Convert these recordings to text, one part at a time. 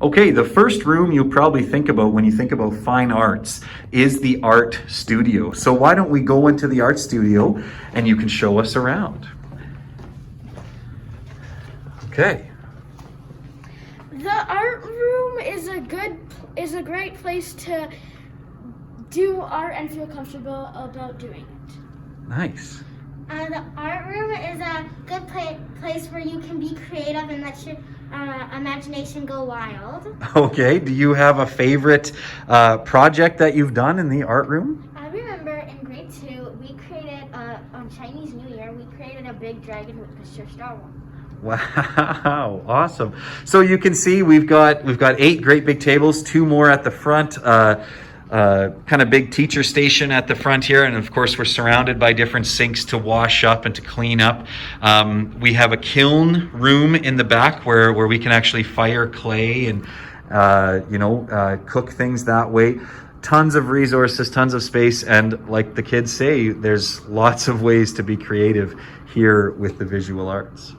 Okay, the first room you'll probably think about when you think about fine arts is the art studio. So why don't we go into the art studio and you can show us around. Okay. The art room is a great place to do art and feel comfortable about doing it. Nice. The art room is a good place where you can be creative and let your imagination go wild. Okay, do you have a favorite project that you've done in the art room? I remember in grade 2, we created, on Chinese New Year, we created a big dragon with Mr. Star Wars. Wow, awesome. So you can see we've got 8 great big tables, 2 more at the front, kind of big teacher station at the front here, and of course we're surrounded by different sinks to wash up and to clean up. We have a kiln room in the back where we can actually fire clay and cook things that way. Tons of resources, tons of space, and like the kids say, there's lots of ways to be creative here with the visual arts.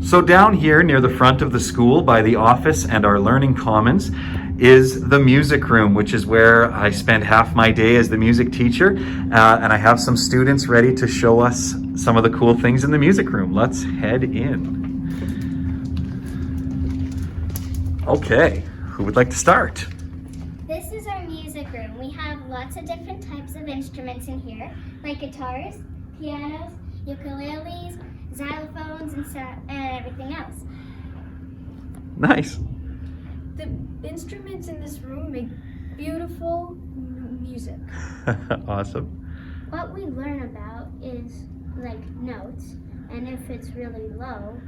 So down here near the front of the school by the office and our learning commons is the music room, which is where I spend half my day as the music teacher. And I have some students ready to show us some of the cool things in the music room. Let's head in. Okay, who would like to start? This is our music room. We have lots of different types of instruments in here, like guitars, pianos, ukuleles, xylophones, and everything else. Nice. The instruments in this room make beautiful music. Awesome. What we learn about is like notes, and if it's really low,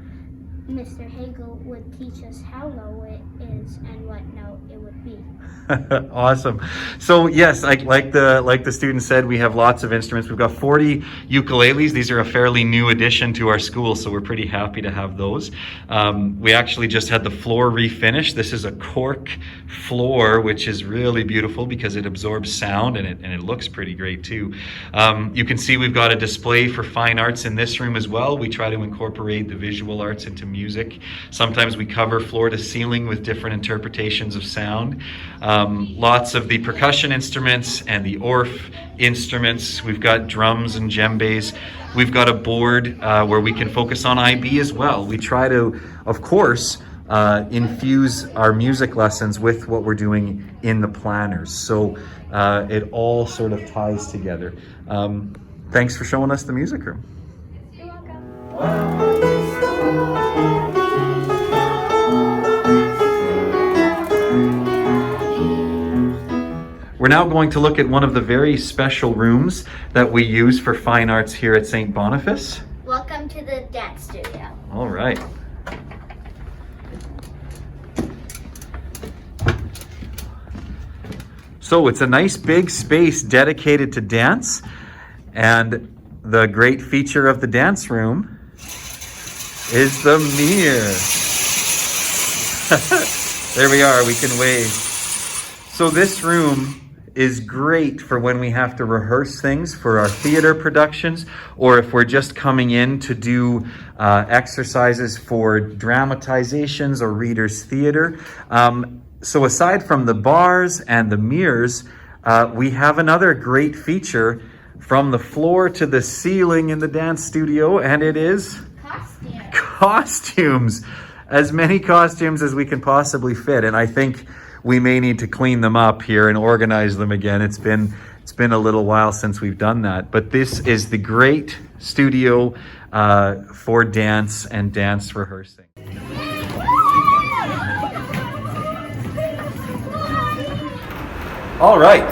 Mr. Hagel would teach us how low it is and what note it would be. Awesome. So yes, like the student said, we have lots of instruments. We've got 40 ukuleles. These are a fairly new addition to our school, so we're pretty happy to have those. We actually just had the floor refinished. This is a cork floor, which is really beautiful because it absorbs sound and it looks pretty great too. You can see we've got a display for fine arts in this room as well. We try to incorporate the visual arts into music. Sometimes we cover floor to ceiling with different interpretations of sound. Lots of the percussion instruments and the orff instruments. We've got drums and djembes. We've got a board where we can focus on IB as well. We try to, of course, infuse our music lessons with what we're doing in the planners. So it all sort of ties together. Thanks for showing us the music room. You're welcome. We're now going to look at one of the very special rooms that we use for fine arts here at St. Boniface. Welcome to the dance studio. All right. So it's a nice big space dedicated to dance, and the great feature of the dance room is the mirror. There we are, we can wave. So this room is great for when we have to rehearse things for our theater productions, or if we're just coming in to do exercises for dramatizations or readers' theater. So aside from the bars and the mirrors, we have another great feature from the floor to the ceiling in the dance studio, and it is costumes. As many costumes as we can possibly fit, and I think we may need to clean them up here and organize them again. It's been a little while since we've done that, but this is the great studio for dance and dance rehearsing. All right,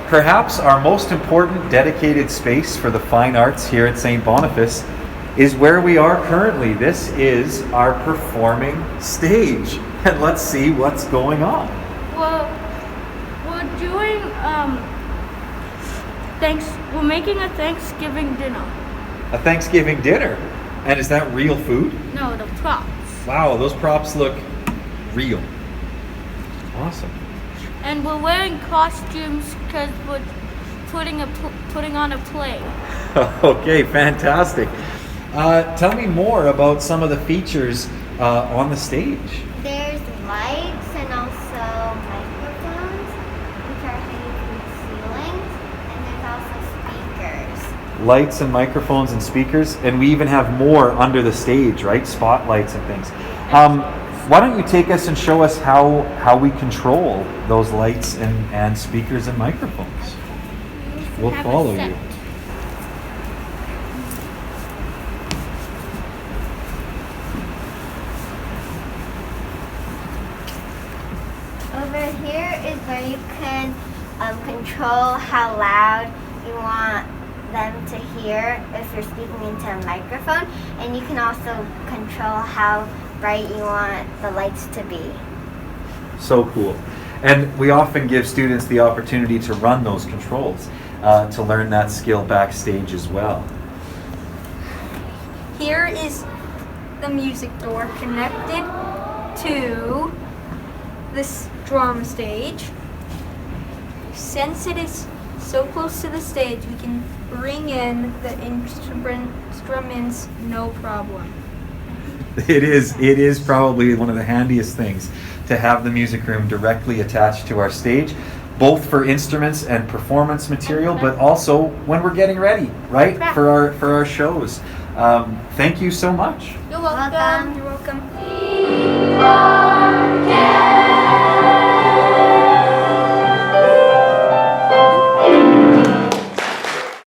perhaps our most important dedicated space for the fine arts here at St. Boniface is where we are currently. This is our performing stage, and let's see what's going on. Well, we're doing we're making a Thanksgiving dinner. A Thanksgiving dinner? And is that real food? No, the props. Wow, those props look real. Awesome. And we're wearing costumes because we're putting on a play. Okay, fantastic. Tell me more about some of the features on the stage. There's lights and also microphones, which are hanging from the ceilings, and there's also speakers. Lights and microphones and speakers, and we even have more under the stage, right? Spotlights and things. Why don't you take us and show us how we control those lights and speakers and microphones? We'll Have a follow set. you. Over here is where you can control how loud you want them to hear if you're speaking into a microphone, and you can also control how bright you want the lights to be. So cool. And we often give students the opportunity to run those controls to learn that skill backstage as well. Here is the music door connected to this drum stage. Since it is so close to the stage, we can bring in the instruments no problem. It is probably one of the handiest things to have the music room directly attached to our stage, both for instruments and performance material, but also when we're getting ready, right, for our shows. Thank you so much. You're welcome. Welcome. You're welcome. We are